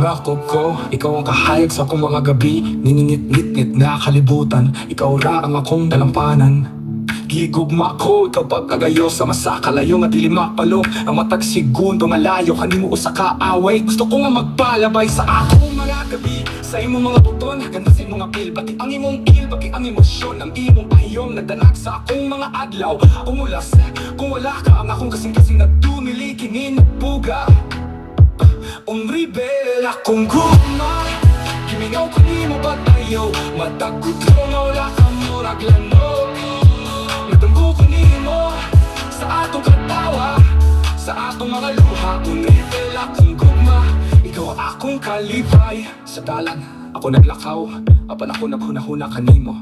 pangako ko, ikaw ang kahayag sa akong mga gabi. Niningit-ngit-ngit na kalibutan, ikaw ra ang akong dalampanan. Gigugma ko, ikaw pagkagayo sa masakalayo nga dili mapalo. Ang matag segundo nga layo, kanimo usa ka away. Gusto ko nga magpalabay sa akong mga gabi. Sa imong mga buton, ganda sa imong apil. Bati ang imong il, bati ang emosyon. Ang imong pahiyom, nagdanag sa akong mga adlaw. Umulas, kung wala ka, ang akong kasing-kasing nagdumili, kininagbuga. Rebel akong guma, gimingaw ko ni mo ba tayo? Matagod ko nga wala ka mo raglano. Natanggo ko ni mo sa atong katawa, sa atong mga luha. Rebel akong guma, ikaw akong kalipay. Sa dalan ako naglakaw, apan ako naghunahuna kanimo.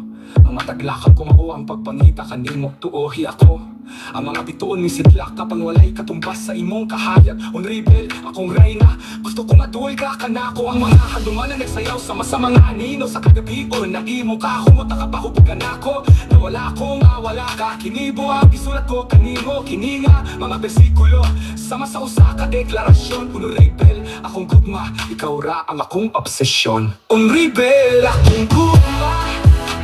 Ang mataglakang ko mao ang pagpangita kanimo. Tuohi ako, ang mga bituon ni sidlak kapang walay katumbas sa imong kahayag. Rebel akong reyna, gusto kong aduol ka kanako. Ang mga haduman na nagsayaw sama sa mga anino sa kagabion na imo kahumot nakapahubugan ako. Nawala ko nga wala ka, kinibo ang isulat ko kanimo. Kininga mga bersikulo sama sa usa ka deklarasyon. Rebel akong gugma, ikaw ra ang akong obsesyon. Rebel akong gugma,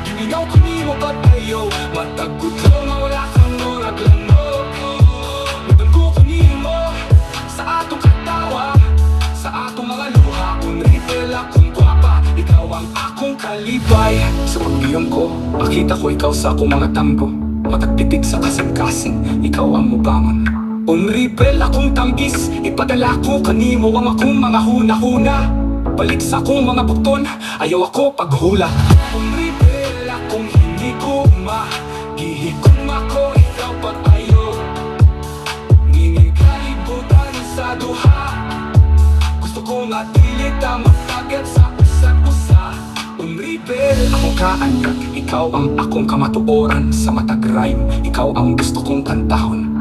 gimingaw ko ni mo ba tayo? Matagod ko nga wala kang raglano. Natanggo ko ni mo sa atong katawa, sa atong mga luha. Rebel akong gwapa, ikaw ang akong kalibay. Sa pagbiyong ko, makita ko ikaw sa akong mga tambo. Matagpitig sa kasing-kasing, ikaw ang mubangon. Rebel akong tambis, ipadala ko kanimo ang akong mga huna-huna. Balik sa akong mga bukton, ayaw ako paghula. Rebel akong hindi guma, gihigugma ko ikaw pag-ayo. Ngingig kalibutan sa duha, gusto ko nga dilit ang matagat sa usa't usa. Rebel akong kaanyag, ikaw ang akong kamatuoran. Sa matag rhyme, ikaw ang gusto kong kantahon.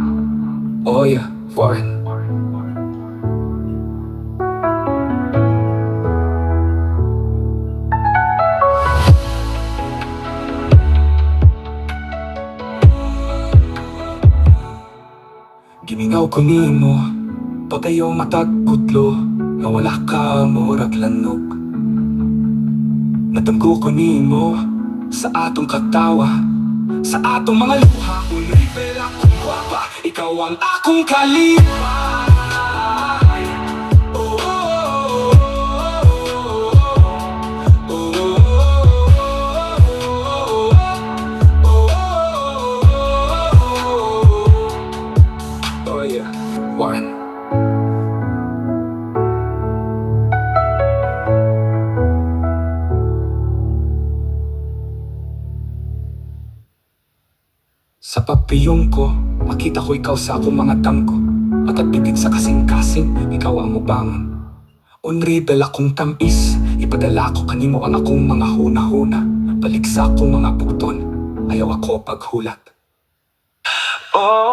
Oh yeah, Warren. Gimingaw ko nimo, patayo matag putlo, nga wala ka mo raglanog. Natanggo ko nimo sa atong katawa, sa atong mga luha. Rebel akong gwapa, ikaw ang akong kalipay. Oh, oh, oh, oh, oh yeah, Warren. Sa papiyong ko, makita ko ikaw sa akong mga tangko. Matagpitig sa kasing-kasing, ikaw ang mubangon. Rebel akong tamis, ipadala ko kanimo ang akong mga huna-huna. Balik sa akong mga bukton, ayaw ako paghulat. Oh.